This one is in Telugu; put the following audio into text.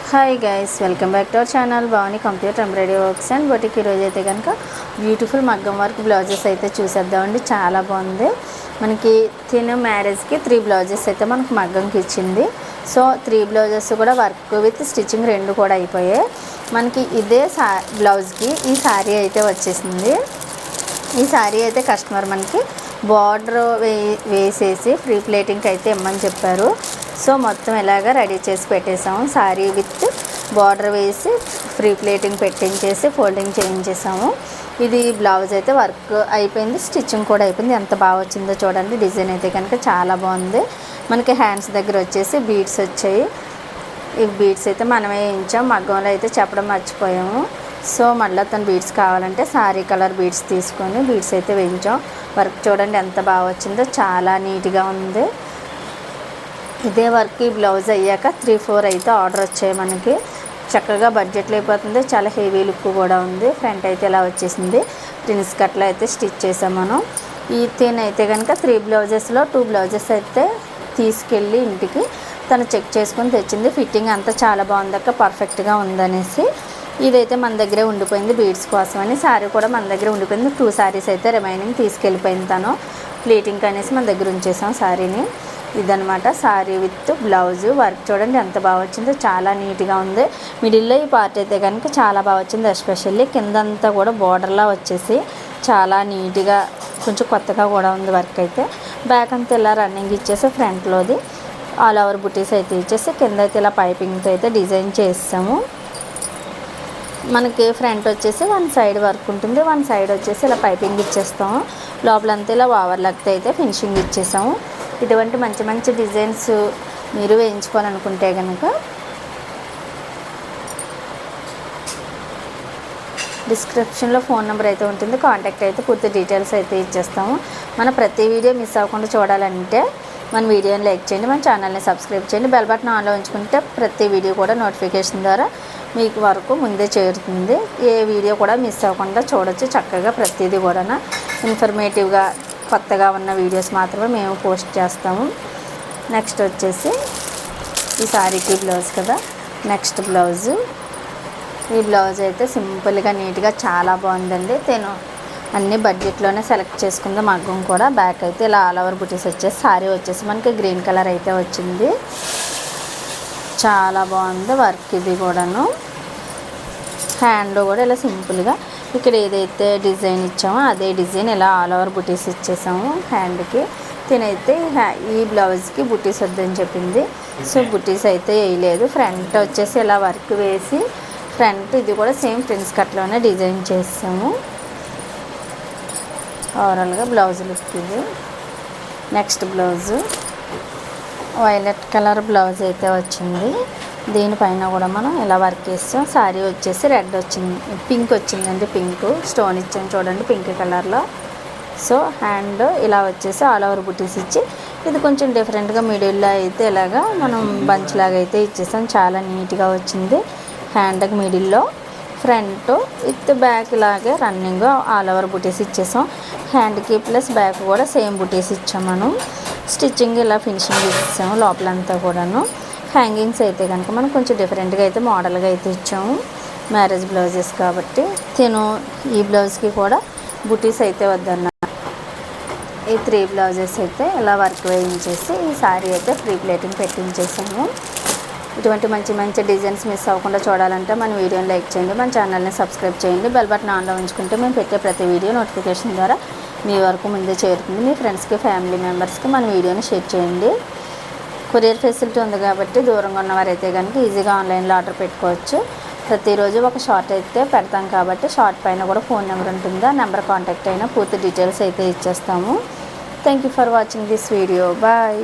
Hi guys, welcome back to our channel Bhavani computer embroidery works and boutique. ఈరోజు అయితే కనుక బ్యూటిఫుల్ మగ్గం వర్క్ బ్లౌజెస్ అయితే చూసేద్దామండి. చాలా బాగుంది. మనకి తిన మ్యారేజ్కి 3 బ్లౌజెస్ అయితే మనకు మగ్గంకి ఇచ్చింది. సో 3 బ్లౌజెస్ కూడా వర్క్ విత్ స్టిచ్చింగ్ 2 కూడా అయిపోయాయి. మనకి ఇదే బ్లౌజ్కి ఈ శారీ అయితే వచ్చేసింది. ఈ శారీ అయితే కస్టమర్ మనకి బార్డర్ వేసేసి ఫ్రీ ప్లేటింగ్కి అయితే ఇమ్మని చెప్పారు. సో మొత్తం ఇలాగా రెడీ చేసి పెట్టేసాము. శారీ విత్ బార్డర్ వేసి ఫ్రీ ప్లేటింగ్ పెట్టించేసి ఫోల్డింగ్ చేయించేసాము. ఇది బ్లౌజ్ అయితే వర్క్ అయిపోయింది, స్టిచ్చింగ్ కూడా అయిపోయింది. ఎంత బాగా వచ్చిందో చూడండి. డిజైన్ అయితే కనుక చాలా బాగుంది. మనకి హ్యాండ్స్ దగ్గర వచ్చేసి బీడ్స్ వచ్చాయి. ఈ బీడ్స్ అయితే మనమే వేయించాం. మగ్గంలో అయితే చెప్పడం మర్చిపోయాము. సో మళ్ళీ తను బీడ్స్ కావాలంటే శారీ కలర్ బీడ్స్ తీసుకొని బీడ్స్ అయితే వేయించాం. వర్క్ చూడండి ఎంత బాగా వచ్చిందో, చాలా నీట్గా ఉంది. ఇదే వర్క్ ఈ బ్లౌజ్ అయ్యాక 3-4 అయితే ఆర్డర్ వచ్చాయి మనకి. చక్కగా బడ్జెట్లో అయిపోతుంది. చాలా హెవీ లుక్ కూడా ఉంది. ఫ్రంట్ అయితే ఇలా వచ్చేసింది. ప్రిన్స్ కట్లో అయితే స్టిచ్ చేసాం మనం. ఈ థీన్ అయితే కనుక 3 బ్లౌజెస్లో 2 బ్లౌజెస్ అయితే తీసుకెళ్ళి ఇంటికి తను చెక్ చేసుకొని తెచ్చింది. ఫిట్టింగ్ అంతా చాలా బాగుందక్క, పర్ఫెక్ట్గా ఉందనేసి. ఇదైతే మన దగ్గరే ఉండిపోయింది బీడ్స్ కోసం అని. శారీ కూడా మన దగ్గర ఉండిపోయింది. 2 శారీస్ అయితే రిమైనింగ్ తీసుకెళ్ళిపోయింది తను. ప్లీటింగ్ అనేసి మన దగ్గర ఉంచేసాం శారీని. ఇదనమాట శారీ విత్ బ్లౌజ్. వర్క్ చూడండి ఎంత బాగా వచ్చిందో, చాలా నీట్గా ఉంది. మిడిల్లో ఈ పార్ట్ అయితే కనుక చాలా బాగా వచ్చింది. ఎస్పెషల్లీ కిందంతా కూడా బోర్డర్లా వచ్చేసి చాలా నీట్గా కొంచెం కొత్తగా కూడా ఉంది వర్క్ అయితే. బ్యాక్ అంతా ఇలా రన్నింగ్ ఇచ్చేసి ఫ్రంట్లోది ఆల్ ఓవర్ బుటీస్ అయితే ఇచ్చేసి కింద అయితే ఇలా పైపింగ్తో అయితే డిజైన్ చేసాము. మనకి ఫ్రంట్ వచ్చేసి 1 సైడ్ వర్క్ ఉంటుంది, 1 సైడ్ వచ్చేసి ఇలా పైపింగ్ ఇచ్చేస్తాము. లోపలంతా ఇలా ఓవర్లాక్తో అయితే ఫినిషింగ్ ఇచ్చేసాము. ఇటువంటి మంచి మంచి డిజైన్స్ మీరు వేయించుకోవాలనుకుంటే కనుక డిస్క్రిప్షన్లో ఫోన్ నెంబర్ అయితే ఉంటుంది. కాంటాక్ట్ అయితే పూర్తి డీటెయిల్స్ అయితే ఇచ్చేస్తాము. మన ప్రతి వీడియో మిస్ అవ్వకుండా చూడాలంటే మన వీడియోని లైక్ చేయండి, మన ఛానల్ని సబ్స్క్రైబ్ చేయండి. బెల్ బటన్ ఆన్లో ఉంచుకుంటే ప్రతి వీడియో కూడా నోటిఫికేషన్ ద్వారా మీకు వరకు ముందే చేరుతుంది. ఏ వీడియో కూడా మిస్ అవ్వకుండా చూడొచ్చు. చక్కగా ప్రతిదీ కూడా ఇన్ఫర్మేటివ్గా కొత్తగా ఉన్న వీడియోస్ మాత్రమే మేము పోస్ట్ చేస్తాము. నెక్స్ట్ వచ్చేసి ఈ శారీకి బ్లౌజ్ కదా, నెక్స్ట్ బ్లౌజు. ఈ బ్లౌజ్ అయితే సింపుల్గా నీట్గా చాలా బాగుందండి. నేను అన్ని బడ్జెట్లోనే సెలెక్ట్ చేసుకుంది. మగ్గం కూడా బ్యాక్ అయితే ఇలా ఆల్ ఓవర్ బుటీస్ వచ్చేసి శారీ వచ్చేసి మనకి గ్రీన్ కలర్ అయితే వచ్చింది. చాలా బాగుంది వర్క్. ఇది కూడాను హ్యాండ్ కూడా ఇలా సింపుల్గా ఇక్కడ ఏదైతే డిజైన్ ఇచ్చామో అదే డిజైన్ ఇలా ఆల్ ఓవర్ బుటీస్ ఇచ్చేసాము హ్యాండ్కి. తినైతే ఈ బ్లౌజ్కి బుటీస్ వద్దని చెప్పింది. సో బుటీస్ అయితే వేయలేదు. ఫ్రంట్ వచ్చేసి ఇలా వర్క్ వేసి ఫ్రంట్ ఇది కూడా సేమ్ ప్రిన్స్ కట్లోనే డిజైన్ చేసాము. ఓవరాల్గా బ్లౌజ్ లుక్ ఇది. Next blouse violet colour blouse అయితే వచ్చింది. దీనిపైన కూడా మనం ఇలా వర్క్ చేస్తాం. శారీ వచ్చేసి రెడ్ వచ్చింది, పింక్ వచ్చిందండి. పింక్ స్టోన్ ఇచ్చాం చూడండి పింక్ కలర్లో. సో హ్యాండ్ ఇలా వచ్చేసి ఆల్ ఓవర్ బుటీస్ ఇచ్చి ఇది కొంచెం డిఫరెంట్గా మిడిల్లో అయితే ఇలాగా మనం బంచ్ లాగా అయితే ఇచ్చేసాం. చాలా నీట్గా వచ్చింది. హ్యాండ్కి మిడిల్లో ఫ్రంట్ విత్ బ్యాక్ ఇలాగే రన్నింగ్ ఆల్ ఓవర్ బుటీస్ ఇచ్చేసాం. హ్యాండ్కి ప్లస్ బ్యాక్ కూడా సేమ్ బుటీస్ ఇచ్చాం మనం. స్టిచ్చింగ్ ఇలా ఫినిషింగ్ ఇచ్చాము లోపలంతా కూడాను. హ్యాంగింగ్స్ అయితే కనుక మనం కొంచెం డిఫరెంట్గా అయితే మోడల్గా అయితే ఇచ్చాము. మ్యారేజ్ బ్లౌజెస్ కాబట్టి ఈ బ్లౌజ్కి కూడా బుటీస్ అయితే వద్దన్నా. ఈ 3 బ్లౌజెస్ అయితే ఇలా వర్క్ వేయించేసి ఈ శారీ అయితే ఫ్రీ ప్లేటింగ్ పెట్టించేసాము. ఇటువంటి మంచి మంచి డిజైన్స్ మిస్ అవ్వకుండా చూడాలంటే మన వీడియోని లైక్ చేయండి, మన ఛానల్ని సబ్స్క్రైబ్ చేయండి. బెల్ బటన్ ఆన్లో ఉంచుకుంటే మేము పెట్టే ప్రతి వీడియో నోటిఫికేషన్ ద్వారా మీ వరకు ముందే చేరుతుంది. మీ ఫ్రెండ్స్కి ఫ్యామిలీ మెంబర్స్కి మన వీడియోని షేర్ చేయండి. కొరియర్ ఫెసిలిటీ ఉంది కాబట్టి దూరంగా ఉన్నవారైతే కనుక ఈజీగా ఆన్లైన్లో ఆర్డర్ పెట్టుకోవచ్చు. ప్రతిరోజు ఒక షార్ట్ అయితే పెడతాం కాబట్టి షార్ట్ పైన కూడా ఫోన్ నెంబర్ ఉంటుంది. ఆ నెంబర్ కాంటాక్ట్ అయినా పూర్తి డీటెయిల్స్ అయితే ఇచ్చేస్తాము. Thank you for watching this video. Bye.